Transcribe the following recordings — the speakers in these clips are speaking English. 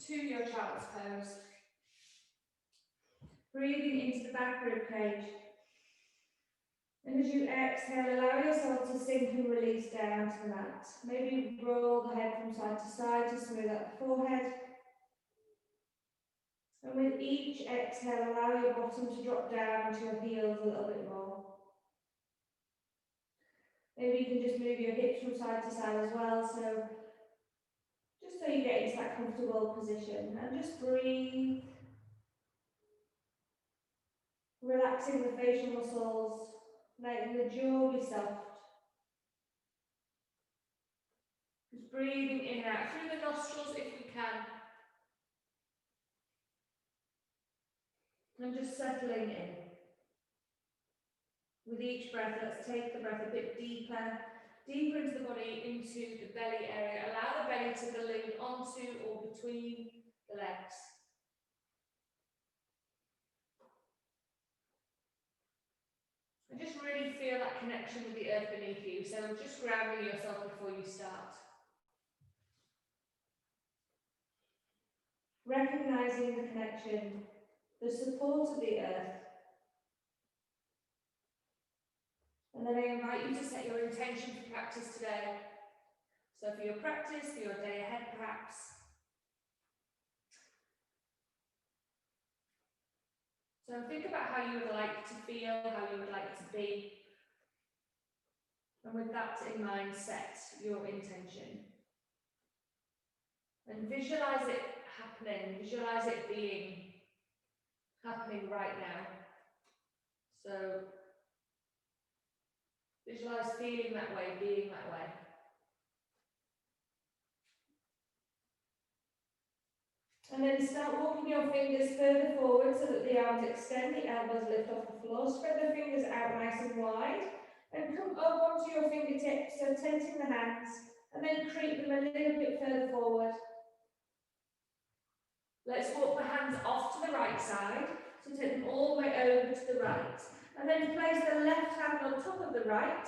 to your child's pose. Breathing into the back rib cage. And as you exhale, allow yourself to sink and release down to the mat. Maybe roll the head from side to side to smooth out the forehead. And with each exhale, allow your bottom to drop down to your heels a little bit more. Maybe you can just move your hips from side to side as well, so just so you get into that comfortable position. And just breathe. Relaxing the facial muscles, letting the jaw be soft. Just breathing in and out through the nostrils if we can. And just settling in. With each breath, let's take the breath a bit deeper, deeper into the body, into the belly area. Allow the belly to balloon onto or between the legs. And just really feel that connection with the earth beneath you. So just grounding yourself before you start. Recognizing the connection, the support of the earth. And then I invite you to set your intention for practice today. So for your practice, for your day ahead perhaps. So think about how you would like to feel, how you would like to be. And with that in mind, set your intention. And visualize it happening, visualize it being happening right now. So visualize feeling that way, being that way. And then start walking your fingers further forward so that the arms extend, the elbows lift off the floor. Spread the fingers out nice and wide. And come up onto your fingertips, so tenting the hands. And then creep them a little bit further forward. Let's walk the hands off to the right side. So take them all the way over to the right. And then place the left hand on top of the right.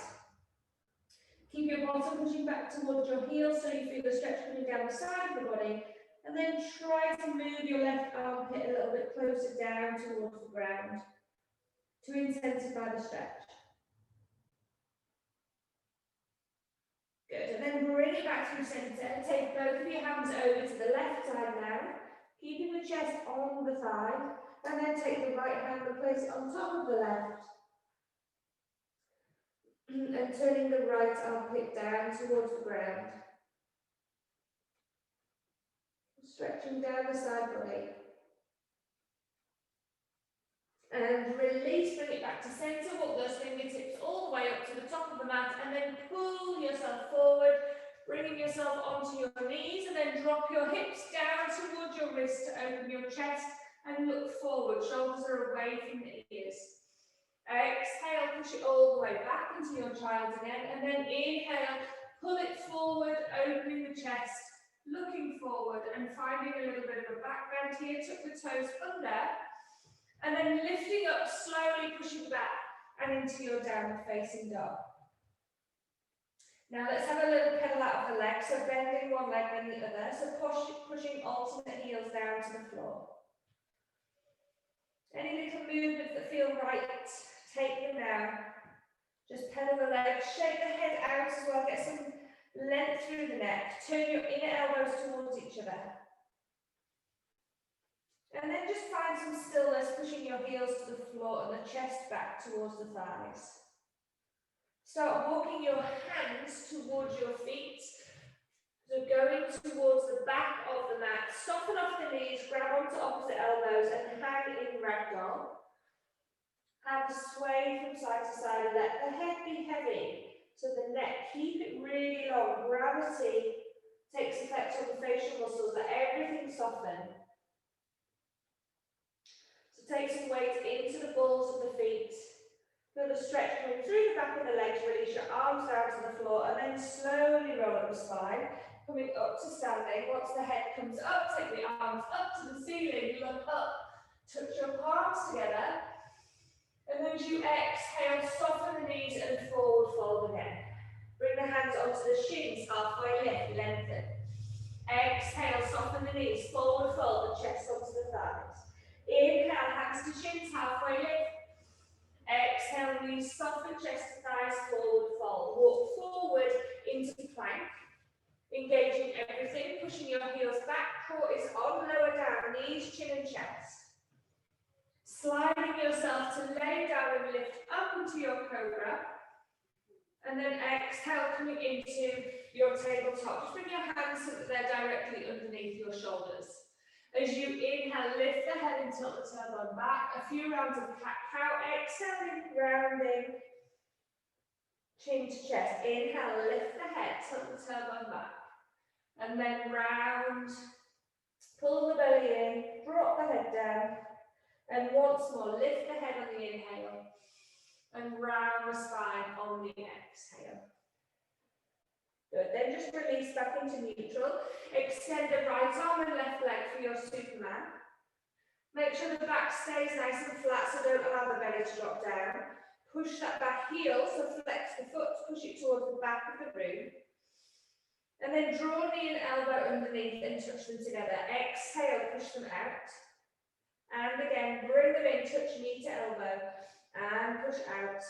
Keep your bottom pushing back towards your heels so you feel the stretch coming down the side of the body. And then try to move your left armpit a little bit closer down towards the ground to intensify the stretch. Good, and then bring it back through centre. Take both of your hands over to the left side now, keeping the chest on the thigh, and then take the right hand and place it on top of the left. And turning the right armpit down towards the ground. Stretching down the side body. And release, bring it back to centre, walk those fingertips all the way up to the top of the mat, and then pull yourself forward, bringing yourself onto your knees, and then drop your hips down towards your wrist to open your chest and look forward. Shoulders are away from the ears. Exhale, push it all the way back into your child's again, and then inhale, pull it forward, opening the chest, looking forward and finding a little bit of a back bend here. Tuck the toes under, and then lifting up, slowly pushing back and into your downward facing dog. Now let's have a little pedal out of the leg, so bending one leg then the other, so pushing alternate heels down to the floor. Any little movements that feel right, take them down. Just pedal the legs, shake the head out as well, get some length through the neck, turn your inner elbows towards each other. And then just find some stillness, pushing your heels to the floor and the chest back towards the thighs. Start walking your hands towards your feet. So going towards the back of the mat, soften off the knees, grab onto opposite elbows and hang in ragdoll. Have a sway from side to side, let the head be heavy. So the neck, keep it really long. Gravity takes effect on the facial muscles, let everything soften. So take some weight into the balls of the feet. Feel the stretch coming through the back of the legs, release your arms down to the floor, and then slowly roll up the spine. Coming up to standing. Once the head comes up, take the arms up to the ceiling, look up, touch your palms together. And then as you exhale, soften the knees and forward fold again. Bring the hands onto the shins, halfway lift, lengthen. Exhale, soften the knees, forward fold the chest onto the thighs. Inhale, hands to shins, halfway lift. Exhale, knees soften, chest to thighs, forward fold. Walk forward into plank, engaging everything, pushing your heels back, core is on, lower down, knees, chin and chest. Sliding yourself to lay down and lift up into your cobra. And then exhale, coming into your tabletop. Just bring your hands so that they're directly underneath your shoulders. As you inhale, lift the head and tilt the tailbone back. A few rounds of cat-cow. Exhaling, rounding, chin to chest. Inhale, lift the head, tilt the tailbone back. And then round, pull the belly in, drop the head down. And once more, lift the head on the inhale. And round the spine on the exhale. Good, then just release back into neutral. Extend the right arm and left leg for your Superman. Make sure the back stays nice and flat, so don't allow the belly to drop down. Push that back heel, so flex the foot, push it towards the back of the room. And then draw knee and elbow underneath and touch them together. Exhale, push them out. And again, bring them in, touch knee to elbow. And push out.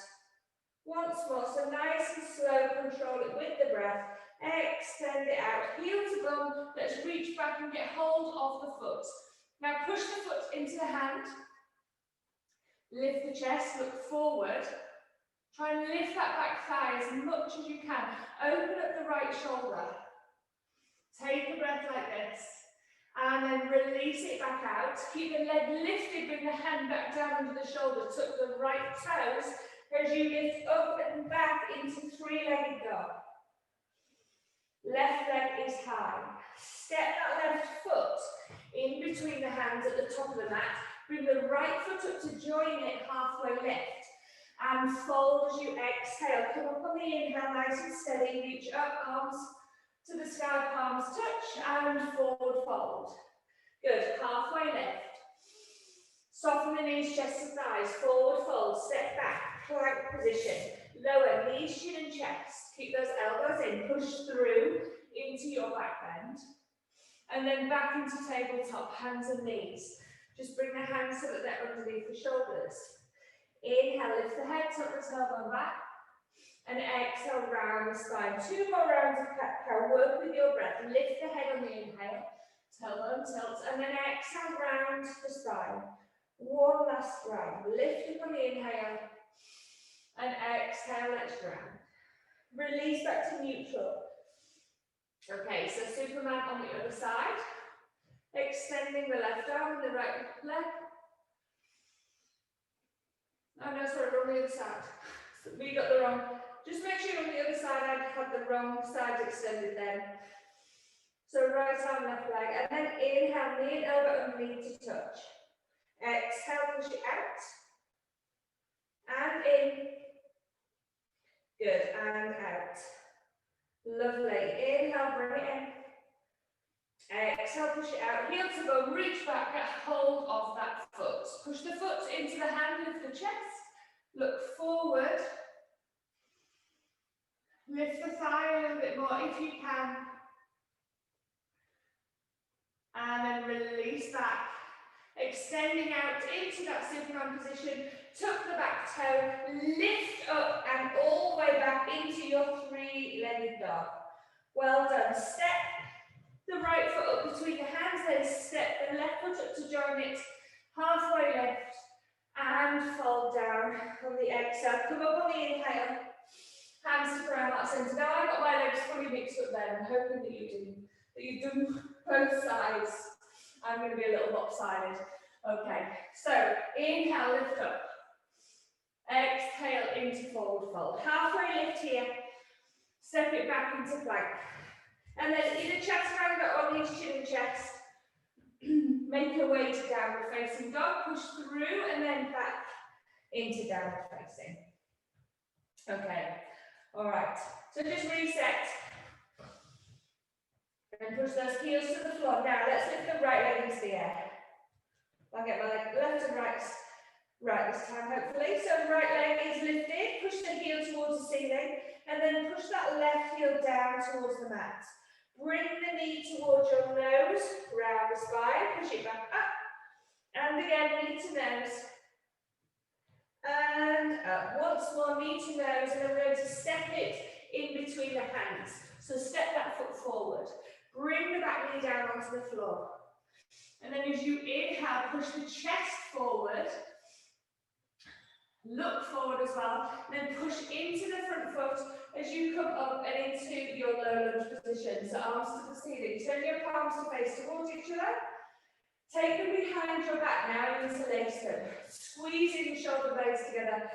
Once more, so nice and slow, control it with the breath. Extend it out, heel to bum. Let's reach back and get hold of the foot. Now push the foot into the hand. Lift the chest, look forward. Try and lift that back thigh as much as you can. Open up the right shoulder. Take a breath like this. And then release it back out. Keep the leg lifted, bring the hand back down under the shoulder. Tuck the right toes as you lift up and back into three-legged dog. Left leg is high. Step that left foot in between the hands at the top of the mat. Bring the right foot up to join it halfway lift. And fold as you exhale. Come up on the inhale, nice and steady. Reach up, arms to the sky, palms touch, and forward fold. Good, halfway lift. Soften the knees, chest to thighs, forward fold, step back, plank position. Lower knees, chin and chest. Keep those elbows in, push through into your back bend. And then back into tabletop, hands and knees. Just bring the hands so that they're underneath the shoulders. Inhale, lift the head, tuck the tailbone back. And exhale, round the spine. 2 more rounds of cat-cow. Work with your breath. Lift the head on the inhale. Tailbone tilts. And then exhale, round the spine. 1 last round. Lift up on the inhale. And exhale, let's round. Release back to neutral. Okay, so Superman on the other side. Extending the left arm and the right leg. Oh no, sorry, we're on the other side. We got the wrong. Just make sure on the other side I had the wrong side extended then. So right arm, left leg, and then inhale, knee and elbow underneath to touch. Exhale, push it out. And in. Good, and out. Lovely. Inhale, bring it in. Exhale, push it out. Heel to go, reach back, get hold of that foot. Push the foot into the hand, lift the chest. Look forward. Lift the thigh a little bit more if you can. And then release back. Extending out into that Superman position. Tuck the back toe, lift up and all the way back into your three-legged dog. Well done. Step the right foot up between the hands, then step the left foot up to join it. Halfway lift and fold down on the exhale. Come up on the inhale. Hands to ground, heart centre. Now I've got my legs fully mixed up there. I'm hoping that you've done both sides. I'm going to be a little lopsided. Okay, so inhale, lift up. Exhale into forward fold. Halfway lift here. Step it back into plank. And then either chaturanga or knees, chin and chest. Make your way to downward facing dog. Push through and then back into downward facing. Okay. All right, so just reset and push those heels to the floor. Now let's lift the right leg into the air. I'll get my leg left and right this time, hopefully. So right leg is lifted, push the heel towards the ceiling, and then push that left heel down towards the mat. Bring the knee towards your nose, round the spine, push it back up. And again, knee to nose. And up. Once more, knee to nose, and then we're going to step it in between the hands. So step that foot forward. Bring the back knee down onto the floor. And then as you inhale, push the chest forward. Look forward as well. And then push into the front foot as you come up and into your low lunge position. So arms to the ceiling. Turn your palms to face towards each other. Take them behind your back now, interlace them. Squeezing the shoulder blades together.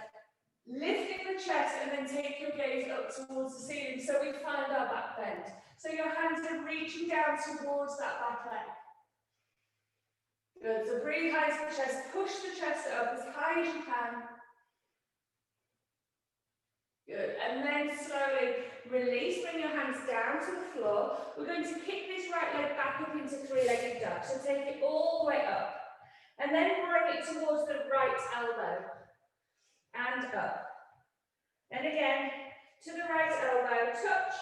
Lifting the chest and then take your gaze up towards the ceiling so we find our back bend. So your hands are reaching down towards that back leg. Good, so breathe high to the chest, push the chest up as high as you can. Good, and then slowly release, bring your hands down to the floor. We're going to kick this right leg back up into three-legged dog, so take it all the way up. And then bring it towards the right elbow. And up. And again, to the right elbow, touch,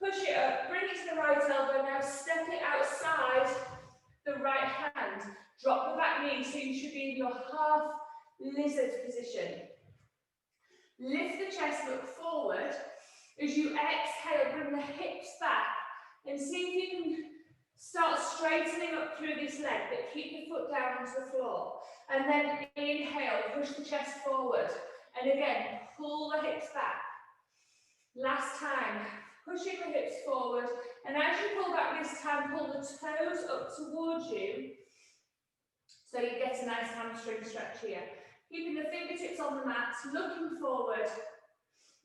push it up, bring it to the right elbow, now step it outside the right hand. Drop the back knee, so you should be in your half lizard position. Lift the chest, look forward. As you exhale, bring the hips back and see if you can start straightening up through this leg, but keep the foot down onto the floor. And then inhale, push the chest forward. And again, pull the hips back. Last time, pushing the hips forward. And as you pull back this time, pull the toes up towards you. So you get a nice hamstring stretch here. Keeping the fingertips on the mat, looking forward.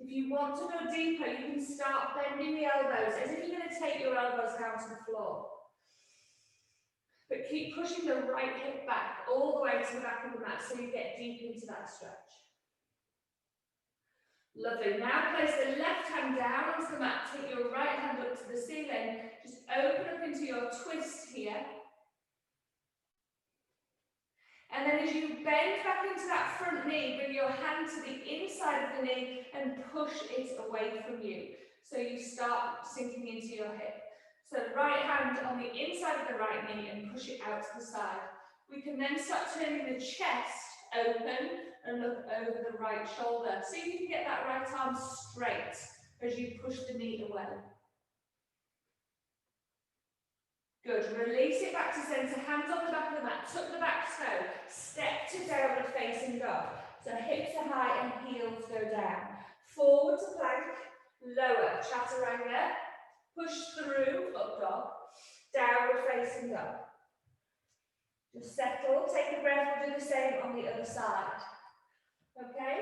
If you want to go deeper, you can start bending the elbows as if you're going to take your elbows down to the floor. But keep pushing the right hip back all the way to the back of the mat so you get deep into that stretch. Lovely. Now place the left hand down onto the mat. Take your right hand up to the ceiling. Just open up into your twist here. And then as you bend back into that front knee, bring your hand to the inside of the knee and push it away from you. So you start sinking into your hip. So the right hand on the inside of the right knee and push it out to the side. We can then start turning the chest open and look over the right shoulder. See if you can get that right arm straight as you push the knee away. Good, release it back to centre, hands on the back of the mat, tuck the back toe, step to downward facing dog. So hips are high and heels go down. Forward to plank, lower, chaturanga, push through, up dog, downward facing dog. Just settle, take a breath, we'll do the same on the other side. Okay,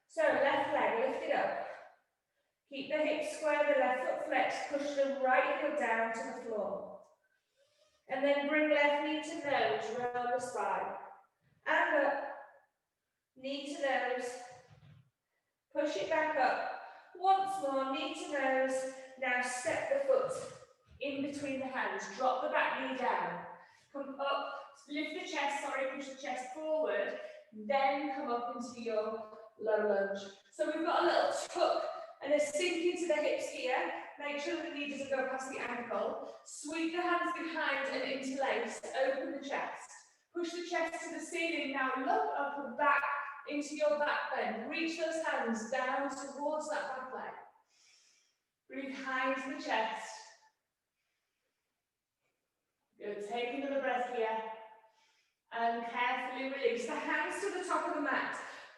so left leg, lift it up. Keep the hips square, the left foot flexed, push the right heel down to the floor. And then bring left knee to nose, round the spine. And up, knee to nose. Push it back up. Once more, knee to nose. Now step the foot in between the hands. Drop the back knee down. Come up, lift the chest, push the chest forward. Then come up into your low lunge. So we've got a little tuck and a sink into the hips here. Make sure that the knee doesn't go past the ankle. Sweep the hands behind and interlace. Open the chest. Push the chest to the ceiling. Now look up and back into your back bend. Reach those hands down towards that back leg. Breathe high into the chest. Good. Take another breath here. And carefully release. The hands to the top of the mat.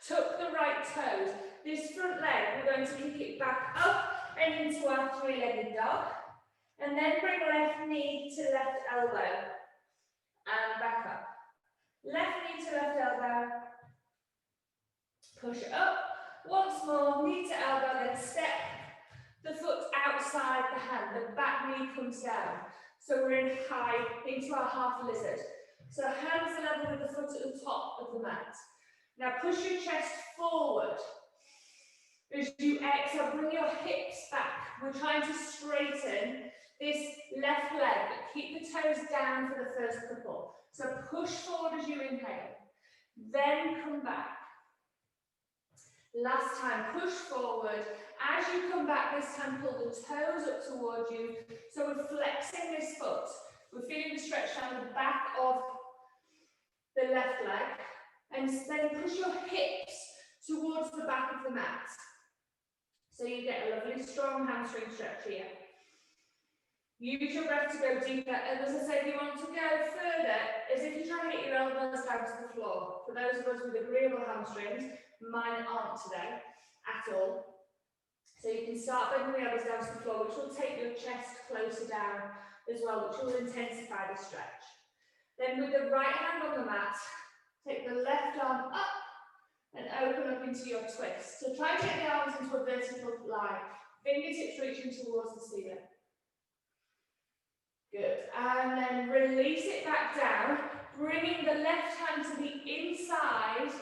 Tuck the right toes. This front leg, we're going to kick it back up and into our three-legged dog. And then bring left knee to left elbow. And back up. Left knee to left elbow. Push it up. Once more, knee to elbow, then step the foot outside the hand. The back knee comes down. So we're in high, into our half lizard. So hands are level with the foot at the top of the mat. Now push your chest forward. As you exhale, bring your hips back. We're trying to straighten this left leg, but keep the toes down for the first couple. So push forward as you inhale. Then come back. Last time, push forward. as you come back this time, pull the toes up towards you. So we're flexing this foot. We're feeling the stretch down the back of the left leg. And then push your hips towards the back of the mat. So you get a lovely strong hamstring stretch here. Use your breath to go deeper. And as I said, you want to go further as if you try to get your elbows down to the floor. For those of us with agreeable hamstrings, mine aren't today at all. So you can start bending the elbows down to the floor, which will take your chest closer down as well, which will intensify the stretch. Then with the right hand on the mat, take the left arm up and open up into your twist. So try to get the arms into a vertical line, fingertips reaching towards the ceiling. Good. And then release it back down, bringing the left hand to the inside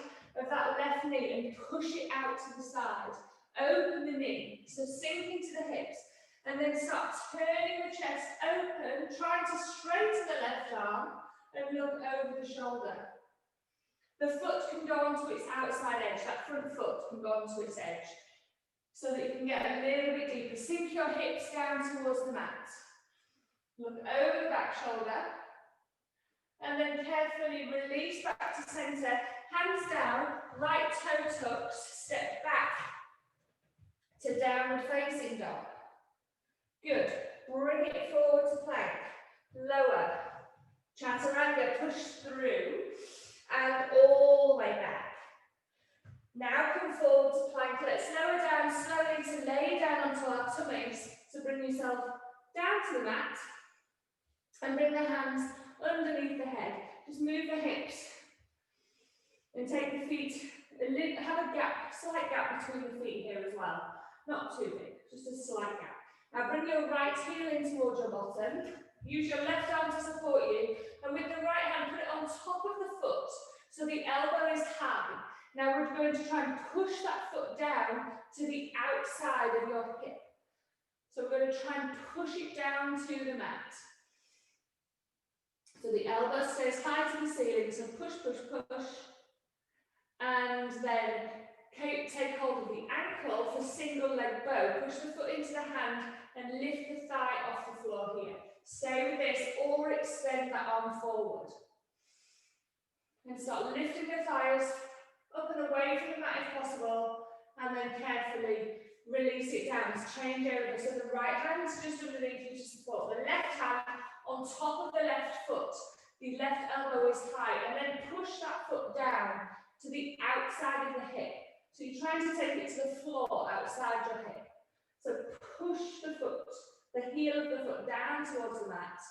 of that left knee and push it out to the side. Open the knee, so sink into the hips, and then start turning the chest open, trying to straighten the left arm and look over the shoulder. The foot can go onto its outside edge, that front foot can go onto its edge, so that you can get a little bit deeper. Sink your hips down towards the mat. Look over the back shoulder, and then carefully release back to centre, hands down, right toe tucks, step back to downward facing dog. Good. Bring it forward to plank. Lower. Chaturanga, push through. And all the way back. Now come forward to plank. Let's lower down slowly to lay down onto our tummies. So bring yourself down to the mat. And bring the hands underneath the head. Just move the hips. And take the feet. Have a gap, slight gap between the feet here as well. Not too big, just a slight gap. Now bring your right heel in towards your bottom. Use your left arm to support you. And with the right hand, put it on top of the foot. So the elbow is high. Now we're going to try and push that foot down to the outside of your hip. So we're going to try and push it down to the mat. So the elbow stays high to the ceiling. So push, push, push. And then take hold of the ankle for single leg bow. Push the foot into the hand and lift the thigh off the floor here. Stay with this or extend that arm forward. And start lifting the thighs up and away from the mat if possible. And then carefully release it down. Just change over. So the right hand is just underneath you to support. The left hand on top of the left foot. The left elbow is high. And then push that foot down to the outside of the hip. So you're trying to take it to the floor outside your hip. So push the foot, the heel of the foot down towards the mat.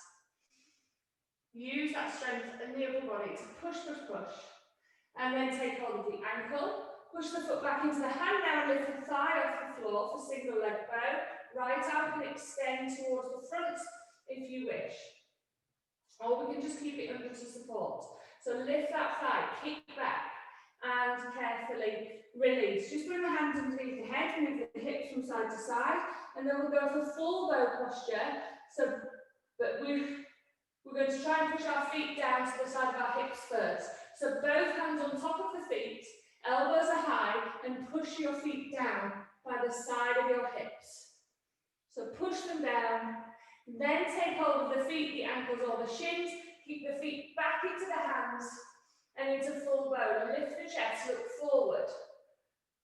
Use that strength in the upper body to push, push, push. And then take hold of the ankle. Push the foot back into the hand now, lift the thigh off the floor for single leg bow. Right arm can extend towards the front if you wish. Or we can just keep it under to support. So lift that thigh, kick back. And carefully release. Just bring the hands underneath the head, move the hips from side to side, and then we'll go for full bow posture. So, but we're going to try and push our feet down to the side of our hips first. So both hands on top of the feet, elbows are high, and push your feet down by the side of your hips. So push them down, then take hold of the feet, the ankles or the shins, keep the feet back into the hands, and into full bow. Lift the chest, look forward.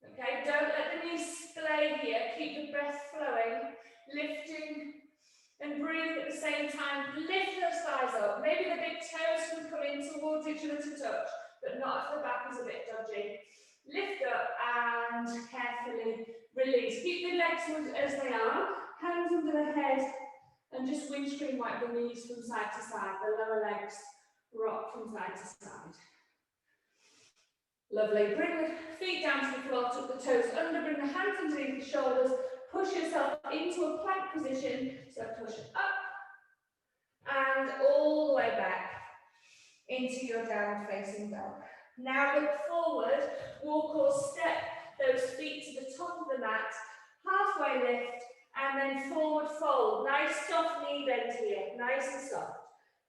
Okay, don't let the knees splay here. Keep the breath flowing, lifting and breathing at the same time. Lift those thighs up. Maybe the big toes can come in towards each other to touch, but not if the back is a bit dodgy. Lift up and carefully release. Keep the legs as they are, hands under the head, and just windscreen wipe the knees from side to side. The lower legs rock from side to side. Lovely. Bring the feet down to the floor, tuck the toes under, bring the hands underneath the shoulders, push yourself into a plank position. So push up and all the way back into your downward facing dog. Now look forward, walk or step those feet to the top of the mat, halfway lift, and then forward fold. Nice soft knee bend here, nice and soft.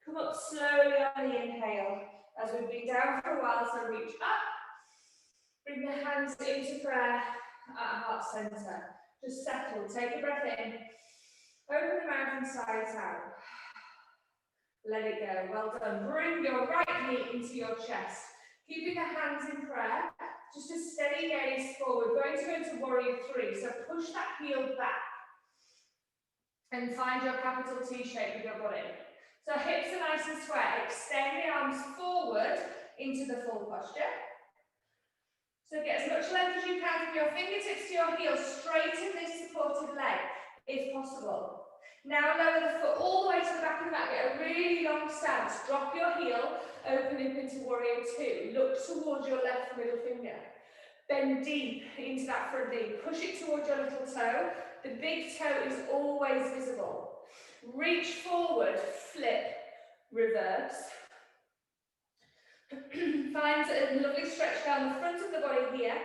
Come up slowly on the inhale as we've been down for a while, so reach up. Bring the hands into prayer at heart center. Just settle, take a breath in. Open the mouth and sides out. Let it go, well done. Bring your right knee into your chest. Keeping the hands in prayer, just a steady gaze forward. Going to go into warrior three, so push that heel back and find your capital T shape with your body. So hips are nice and square. Extend the arms forward into the full posture. So get as much length as you can from your fingertips to your heels. Straighten this supported leg if possible. Now lower the foot all the way to the back of the mat. Get a really long stance. Drop your heel, open up into warrior two. Look towards your left middle finger. Bend deep into that front knee. Push it towards your little toe. The big toe is always visible. Reach forward, flip, reverse. Find a lovely stretch down the front of the body here.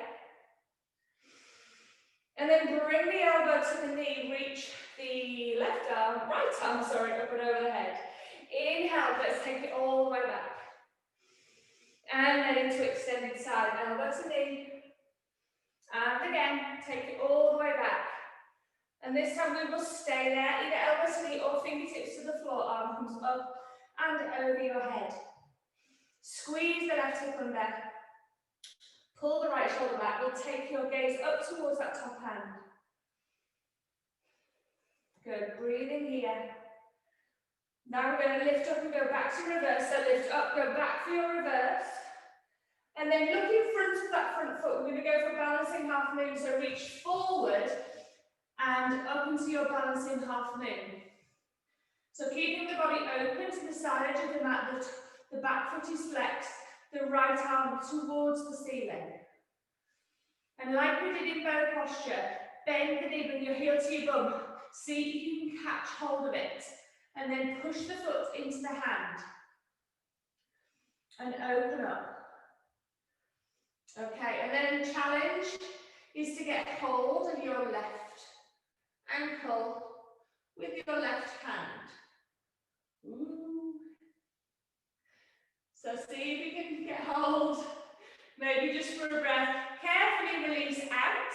And then bring the elbow to the knee, reach the right arm, up and over the head. Inhale, let's take it all the way back. And then into extended side, elbow to knee. And again, take it all the way back. And this time we will stay there, either elbow to knee or fingertips to the floor, arm comes up and over your head. Squeeze the left hip under. Pull the right shoulder back. We'll take your gaze up towards that top hand. Good, breathing here. Now we're going to lift up and go back to reverse. So lift up, go back for your reverse. And then look in front of that front foot. We're going to go for balancing half moon. So reach forward and up into your balancing half moon. So keeping the body open to the side edge of the mat, the back foot is flexed, the right arm towards the ceiling. And like we did in bow posture, bend the knee, bring your heel to your bum. See if you can catch hold of it. And then push the foot into the hand. And open up. Okay, and then challenge is to get hold of your left ankle with your left hand. Ooh. So see if you can get hold, maybe just for a breath. Carefully release out.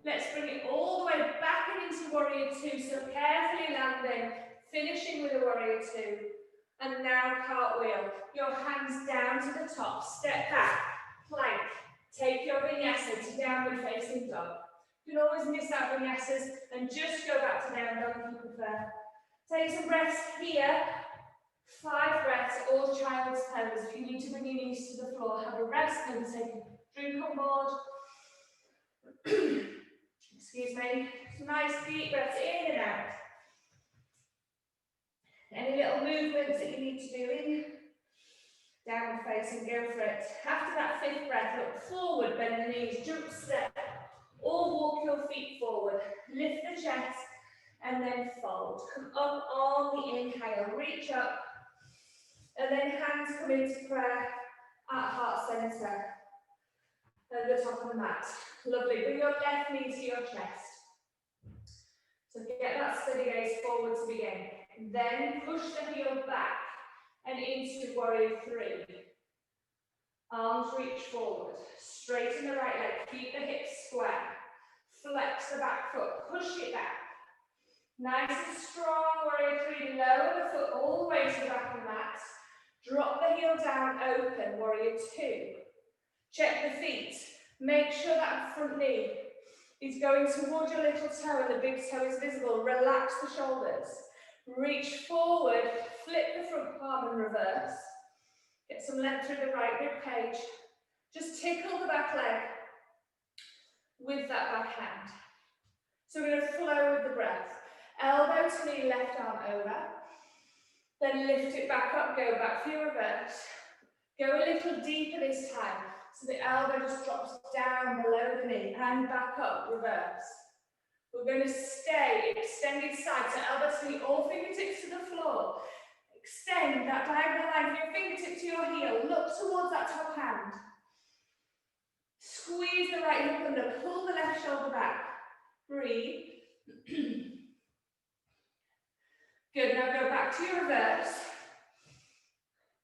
Let's bring it all the way back and into warrior two. So carefully landing, finishing with a warrior two. And now cartwheel. Your hands down to the top, step back, plank. Take your vinyasa to downward facing dog. You can always miss out vinyasas and just go back to down dog if you prefer. Take some breaths here. 5 breaths, all child's pose. If you need to bring your knees to the floor, have a rest, maybe take a drink on board. Excuse me. Some nice deep breaths in and out. Any little movements that you need to do in, downward facing, go for it. After that 5th breath, look forward, bend the knees, jump step, or walk your feet forward. Lift the chest, and then fold. Come up on the inhale, reach up, and then hands come into prayer at heart center, at the top of the mat. Lovely. Bring your left knee to your chest. So get that steady gaze forward to begin. Then push the heel back and into warrior three. Arms reach forward. Straighten the right leg. Keep the hips square. Flex the back foot. Push it back. Nice and strong, warrior three. Lower the foot all the way to the back of the mat. Drop the heel down, open, warrior two. Check the feet. Make sure that front knee is going towards your little toe and the big toe is visible. Relax the shoulders. Reach forward, flip the front palm and reverse. Get some length through the right rib cage. Just tickle the back leg with that back hand. So we're going to flow with the breath. Elbow to knee, left arm over. Then lift it back up, go back for your reverse. Go a little deeper this time. So the elbow just drops down below the knee and back up, reverse. We're going to stay extended side, so elbow to knee, all fingertips to the floor. Extend that diagonal line from your fingertip to your heel. Look towards that top hand. Squeeze the right hip under, pull the left shoulder back. Breathe. Good, now go back to your reverse.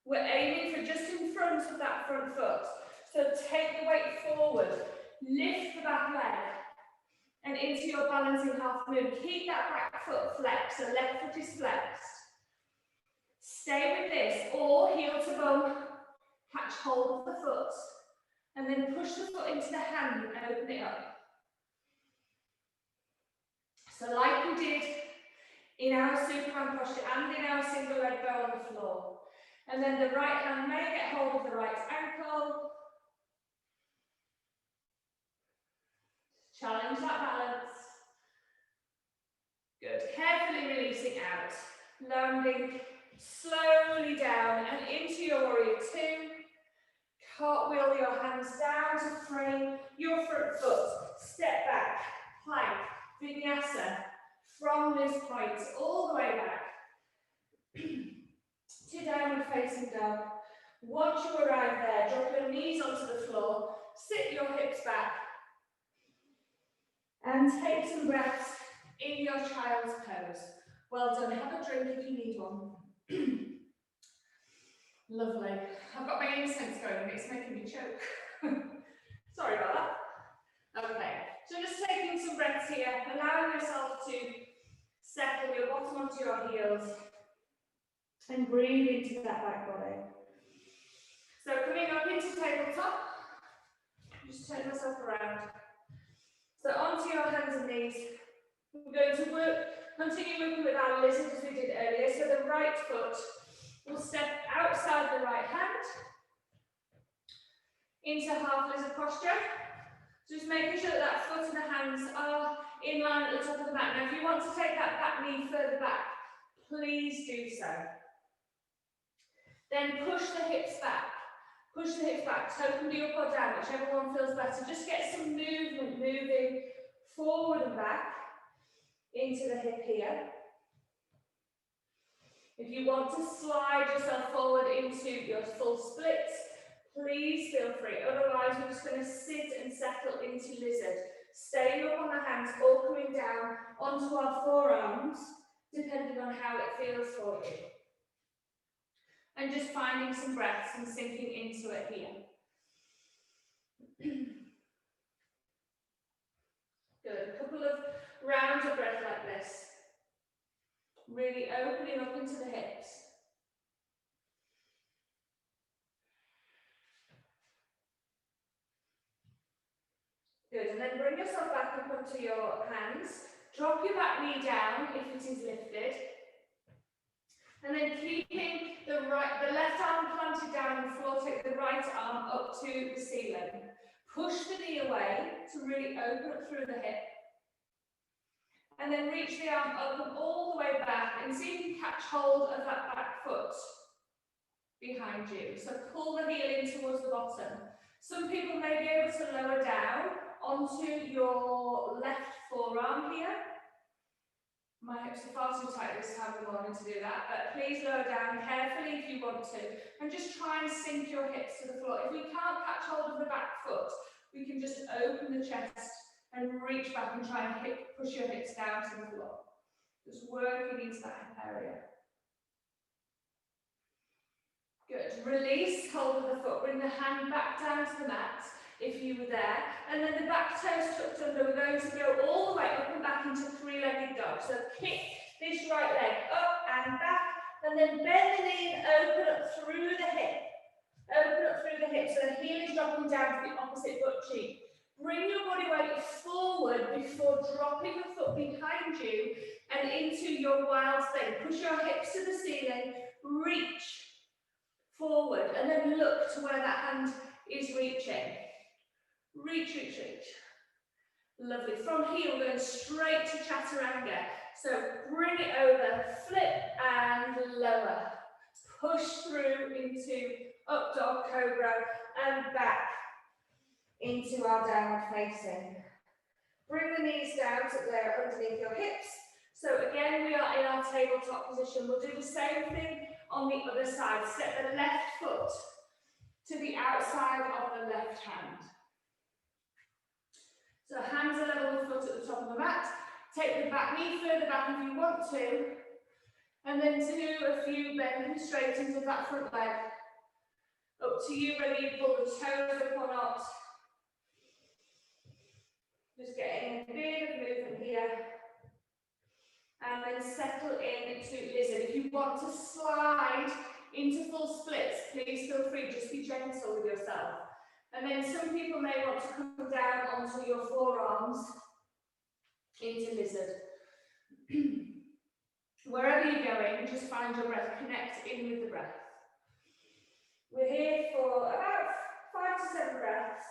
We're aiming for just in front of that front foot. So take the weight forward, lift the back leg, and into your balancing half moon. Keep that back foot flexed, so left foot is flexed. Stay with this, or heel to bum, catch hold of the foot, and then push the foot into the hand and open it up. So like we did in our Superman posture and in our single leg bow on the floor. And then the right hand may get hold of the right ankle. Challenge that balance. Good. Carefully releasing out. Landing slowly down and into your warrior two. Cartwheel your hands down to frame your front foot. Step back. Plank. Vinyasa. From this point all the way back to downward facing dog. Once you arrive there, drop your knees onto the floor, sit your hips back, and take some breaths in your child's pose. Well done. Have a drink if you need one. Lovely. I've got my incense going and it's making me choke. Sorry about that. Okay, so just taking some breaths here, allowing yourself to settle your bottom onto your heels and breathe into that back body. So coming up into tabletop, just turn myself around. So onto your hands and knees. We're going to continue working with our lizard as we did earlier. So the right foot will step outside the right hand into half lizard posture. Just making sure that that foot and the hands are in line at the top of the mat. Now if you want to take that back knee further back, please do so. Then push the hips back. Push the hips back, toe can be up or down, whichever one feels better. Just get some movement moving forward and back into the hip here. If you want to slide yourself forward into your full splits, please feel free. Otherwise, we're just going to sit and settle into lizard. Staying up on the hands or coming down onto our forearms, depending on how it feels for you. And just finding some breaths and sinking into it here. Good. A couple of rounds of breath like this. Really opening up into the hips. Good. And then bring yourself back up onto your hands. Drop your back knee down if it is lifted. And then keeping the left arm planted down on the floor, take the right arm up to the ceiling. Push the knee away to really open up through the hip. And then reach the arm up and all the way back and see if you can catch hold of that back foot behind you. So pull the heel in towards the bottom. Some people may be able to lower down onto your left forearm here. My hips are far too tight this time of the morning to do that, but please lower down carefully if you want to, and just try and sink your hips to the floor. If we can't catch hold of the back foot, we can just open the chest and reach back and try and push your hips down to the floor. Just working into that hip area. Good. Release hold of the foot. Bring the hand back down to the mat if you were there. And then the back toes tucked under. We're going to go all the way up and back into three-legged dog. So kick this right leg up and back. And then bend the knee and open up through the hip. Open up through the hip. So the heel is dropping down to the opposite butt cheek. Bring your body weight forward before dropping the foot behind you and into your wild thing. Push your hips to the ceiling. Reach forward and then look to where that hand is reaching. Reach, reach, reach. Lovely. From here, we're going straight to chaturanga. So bring it over, flip and lower. Push through into up dog cobra and back into our downward facing. Bring the knees down so they're underneath your hips. So again, we are in our tabletop position. We'll do the same thing on the other side. Step the left foot to the outside of the left hand. So hands are level with the foot at the top of the mat. Take the back knee further back if you want to. And then do a few bend and straightens of that front leg. Up to you whether you pull the toes up or not. Just getting a bit of movement here. And then settle into lizard. If you want to slide into full splits, please feel free, just be gentle with yourself. And then some people may want to come down onto your forearms into lizard. Wherever you're going, just find your breath, connect in with the breath. We're here for about 5 to 7 breaths.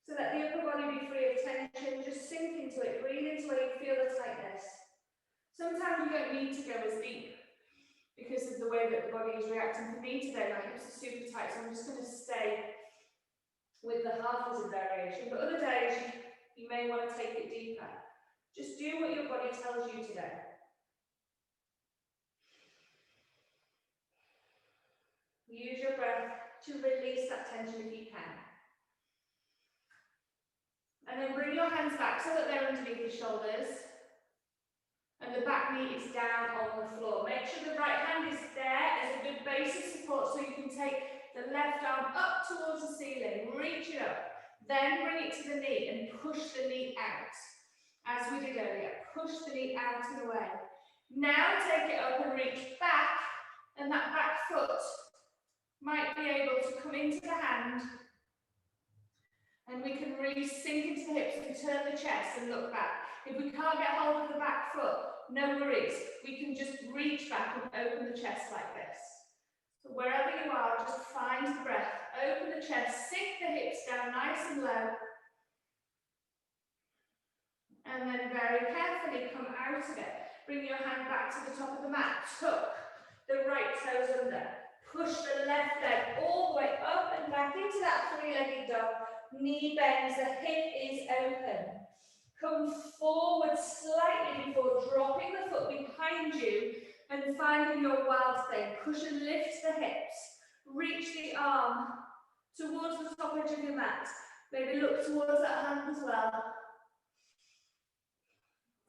So let the upper body be free of tension, just sink into it, breathe into where you feel the tightness. Sometimes you don't need to go as deep because of the way that the body is reacting. For me today, my hips are super tight, so I'm just going to stay with the half lizard variation. But other days, you may want to take it deeper. Just do what your body tells you today. Use your breath to release that tension if you can. And then bring your hands back so that they're underneath the shoulders. And the back knee is down on the floor. Make sure the right hand is there as a good base of support so you can take the left arm up towards the ceiling. Reach it up. Then bring it to the knee and push the knee out. As we did earlier, push the knee out and away. Now take it up and reach back, and that back foot might be able to come into the hand, and we can really sink into the hips and turn the chest and look back. If we can't get hold of the back foot, no worries. We can just reach back and open the chest like this. So wherever you are, just find the breath. Open the chest, sink the hips down nice and low. And then very carefully come out of it. Bring your hand back to the top of the mat. Tuck the right toes under. Push the left leg all the way up and back into that three-legged dog. Knee bends, the hip is open. Come forward slightly before dropping the foot behind you and finding your wild thing. Push and lift the hips. Reach the arm towards the top edge of your mat. Maybe look towards that hand as well.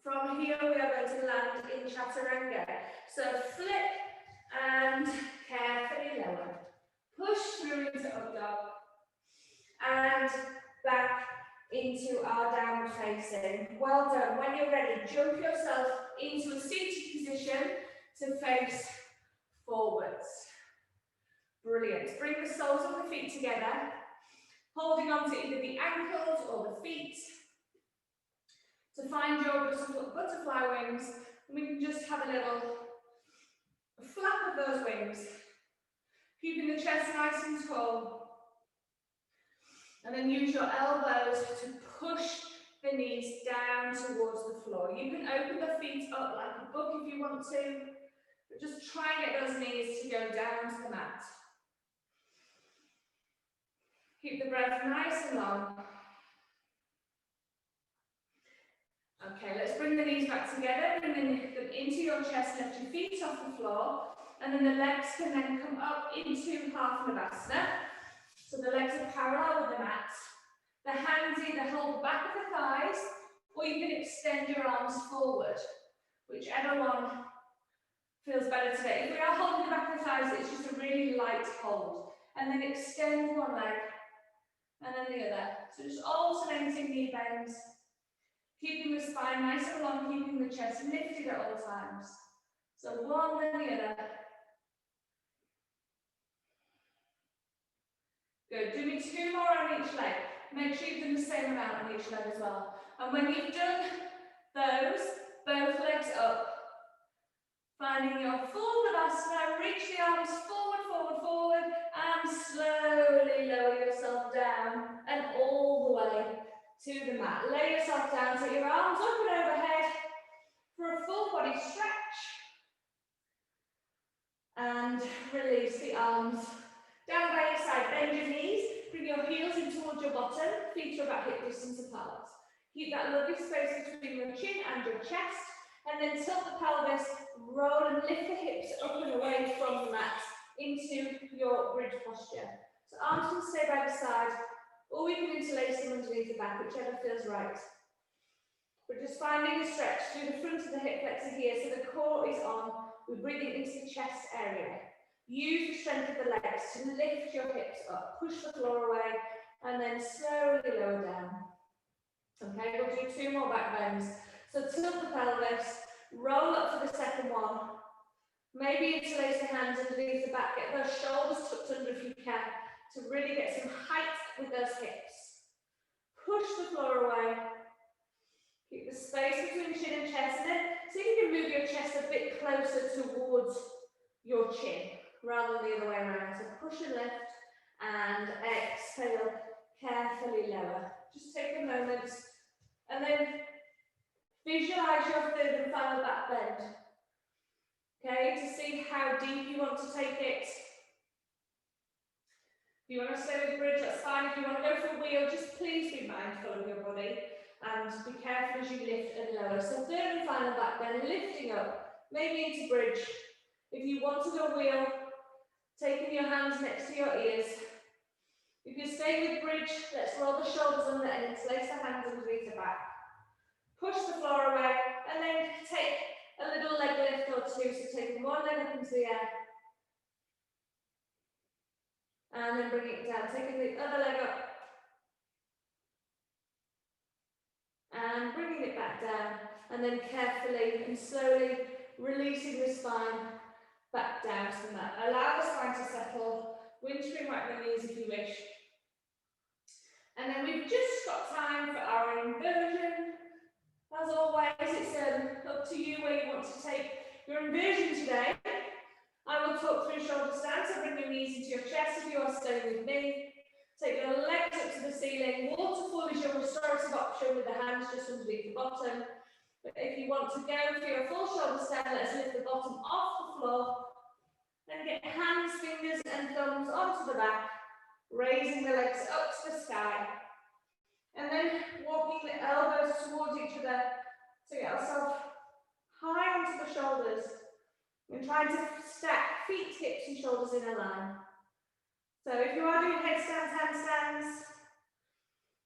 From here, we are going to land in Chaturanga. So flip and carefully lower. Push through into up dog. And back into our downward facing. Well done. When you're ready, jump yourself into a seated position to face forwards. Brilliant. Bring the soles of the feet together, holding on to either the ankles or the feet to find your butterfly wings. And we can just have a little flap of those wings, keeping the chest nice and tall. And then use your elbows to push the knees down towards the floor. You can open the feet up like a book if you want to, but just try and get those knees to go down to the mat. Keep the breath nice and long. Okay, let's bring the knees back together, bring them into your chest, lift your feet off the floor, and then the legs can then come up into half Navasana. So the legs are parallel with the mat. The hands either hold the back of the thighs, or you can extend your arms forward, whichever one feels better today. If we are holding the back of the thighs, it's just a really light hold. And then extend one leg, and then the other. So just alternating knee bends, keeping the spine nice and long, keeping the chest lifted at all times. So one, then the other. Good. Do me 2 more on each leg. Make sure you've done the same amount on each leg as well. And when you've done those, both legs up. Finding your full Navasana, reach the arms forward, forward, forward, and slowly lower yourself down and all the way to the mat. Lay yourself down, take your arms up and overhead for a full body stretch. And release the arms down by your side. Bend your knees, bring your heels in towards your bottom, feet are about hip distance apart. Keep that lovely space between your chin and your chest, and then tilt the pelvis, roll and lift the hips up and away from the mat into your bridge posture. So arms can stay by the side, or we can interlace them underneath the back, whichever feels right. We're just finding a stretch through the front of the hip flexor here, so the core is on. We're breathing into the chest area. Use the strength of the legs to lift your hips up, push the floor away, and then slowly lower down. Okay, we'll do 2 more back bends. So tilt the pelvis, roll up for the second one. Maybe interlace the hands underneath the back, get those shoulders tucked under if you can, to really get some height with those hips. Push the floor away. Keep the space between chin and chest, and then see if you can move your chest a bit closer towards your chin, rather than the other way around. So push and lift, and exhale, carefully lower. Just take a moment, and then visualize your third and final back bend. Okay, to see how deep you want to take it. If you want to stay with bridge, that's fine. If you want to go for a wheel, just please be mindful of your body and be careful as you lift and lower. So third and final back bend, lifting up, maybe into bridge. If you want to go wheel, taking your hands next to your ears. If you stay with bridge, let's roll the shoulders under and interlace the hands underneath the back. Push the floor away, and then take a little leg lift or two. So taking one leg up into the air, and then bringing it down. Taking the other leg up, and bringing it back down, and then carefully and slowly releasing the spine back down to the mat. Allow the spine to settle. Windscreen wipe the knees if you wish. And then we've just got time for our inversion. As always, it's up to you where you want to take your inversion today. I will talk through shoulder stand, so bring your knees into your chest if you are staying with me. Take your legs up to the ceiling. Waterfall is your restorative option with the hands just underneath the bottom. But if you want to go for your full shoulder stand, let's lift the bottom off the floor. Then get hands, fingers and thumbs onto the back, raising the legs up to the sky. And then walking the elbows towards each other to get ourselves high onto the shoulders. And trying to stack feet, hips and shoulders in a line. So if you are doing headstands, handstands,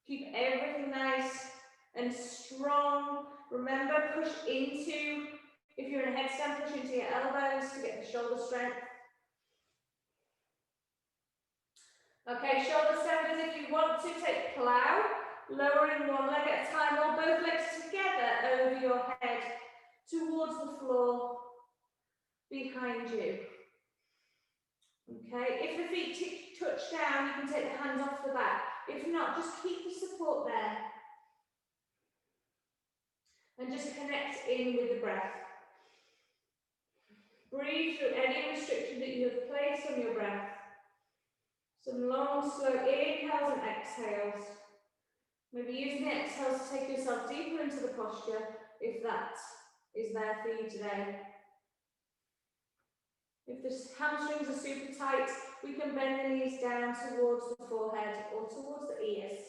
keep everything nice and strong. Remember, push into, if you're in a headstand, push into your elbows to get the shoulder strength. Okay, shoulder standers, if you want to take plow, lowering one leg at a time, or both legs together over your head towards the floor behind you. Okay, if the feet touch down, you can take the hands off the back. If not, just keep the support there. And just connect in with the breath. Breathe through any restriction that you have placed on your breath. Some long, slow inhales and exhales. Maybe using the exhales to take yourself deeper into the posture, if that is there for you today. If the hamstrings are super tight, we can bend the knees down towards the forehead or towards the ears.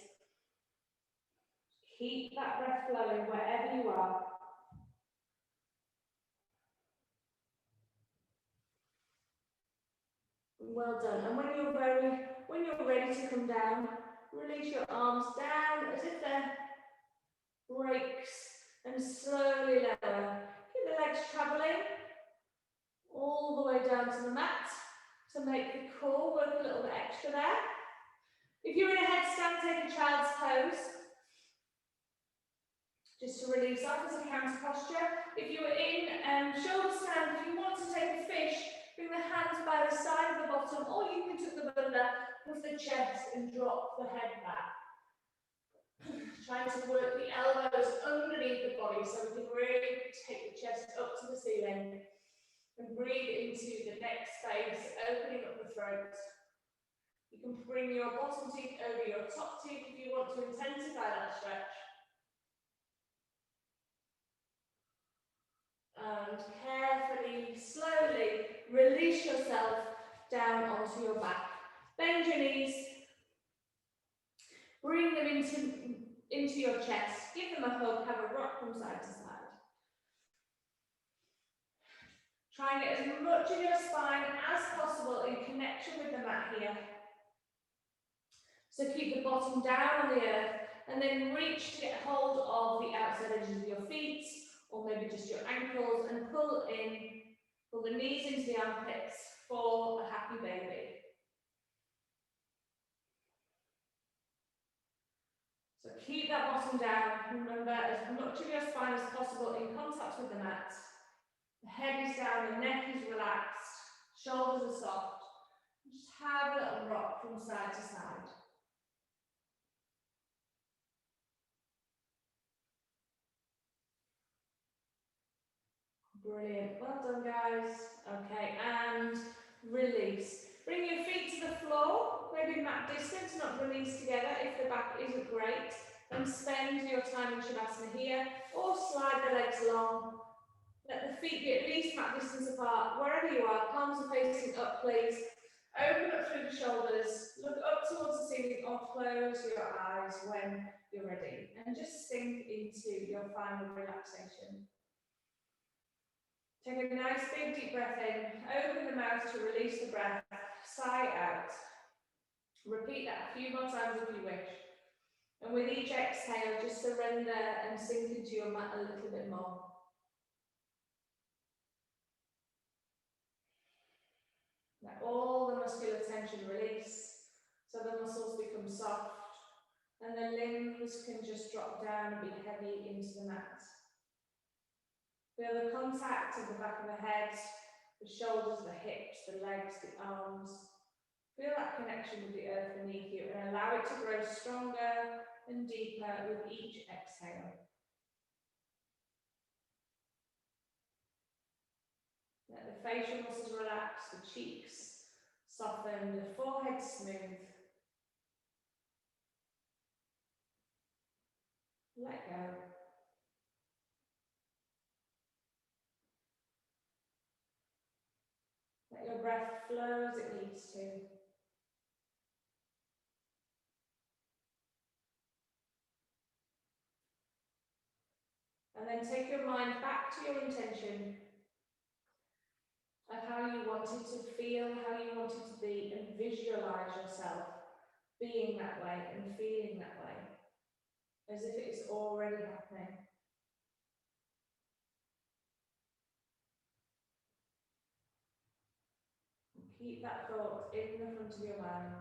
Keep that breath flowing wherever you are. Well done. And when you're ready to come down, release your arms down as if they're brakes and slowly lower. Keep the legs traveling all the way down to the mat to make the core work a little bit extra there. If you're in a headstand, take a child's pose. Just to release off as a counter posture. If you were in shoulder stand, if you want to take a fish, bring the hands by the side of the bottom, or you can tuck them under with the chest and drop the head back. Trying to work the elbows underneath the body so we can really take the chest up to the ceiling and breathe into the neck space, opening up the throat. You can bring your bottom teeth over your top teeth if you want to intensify that stretch. And carefully, slowly release yourself down onto your back. Bend your knees. Bring them into your chest. Give them a hug. Have a rock from side to side. Try and get as much of your spine as possible in connection with the mat here. So keep the bottom down on the earth and then reach to get hold of the outside edges of your feet, or maybe just your ankles, and pull in, pull the knees into the armpits for a happy baby. So keep that bottom down. Remember, as much of your spine as possible in contact with the mat. The head is down, the neck is relaxed, shoulders are soft. Just have a little rock from side to side. Brilliant, well done guys. Okay, and release. Bring your feet to the floor, maybe mat distance, not the knees together if the back isn't great. And spend your time in Shavasana here, or slide the legs long. Let the feet be at least mat distance apart, wherever you are, palms are facing up please. Open up through the shoulders, look up towards the ceiling or close your eyes when you're ready. And just sink into your final relaxation. Take a nice big deep breath in, open the mouth to release the breath, sigh out. Repeat that a few more times if you wish. And with each exhale, just surrender and sink into your mat a little bit more. Let all the muscular tension release, so the muscles become soft, and the limbs can just drop down and be heavy into the mat. Feel the contact of the back of the head, the shoulders, the hips, the legs, the arms. Feel that connection with the earth beneath you and allow it to grow stronger and deeper with each exhale. Let the facial muscles relax, the cheeks soften, the forehead smooth. Let go. Let your breath flow as it needs to. And then take your mind back to your intention of how you want it to feel, how you want it to be, and visualize yourself being that way and feeling that way, as if it is already happening. And keep that thought in the front of your mind.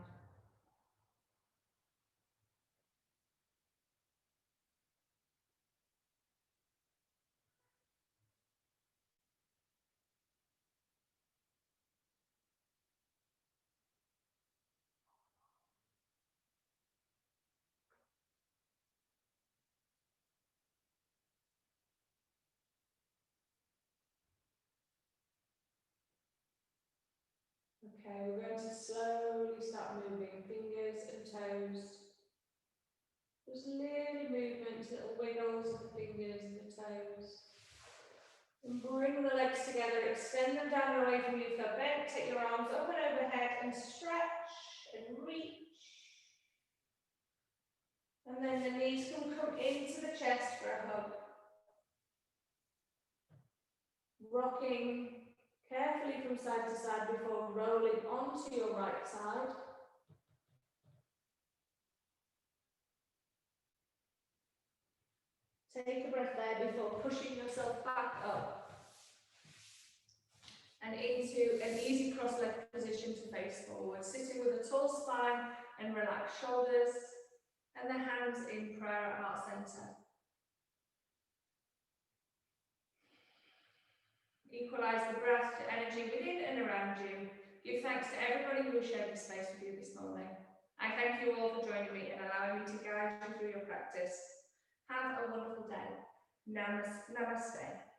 Okay, we're going to slowly start moving fingers and toes. Just little movements, little wiggles of the fingers and the toes. And bring the legs together, extend them down and away from you if they're bent. Take your arms up and overhead and stretch and reach. And then the knees can come into the chest for a hug. Rocking carefully from side to side before rolling onto your right side. Take a breath there before pushing yourself back up and into an easy cross-legged position to face forward, sitting with a tall spine and relaxed shoulders and the hands in prayer at heart center. Equalize the breath to energy within and around you. Give thanks to everybody who has shared the space with you this morning. I thank you all for joining me and allowing me to guide you through your practice. Have a wonderful day. Namaste.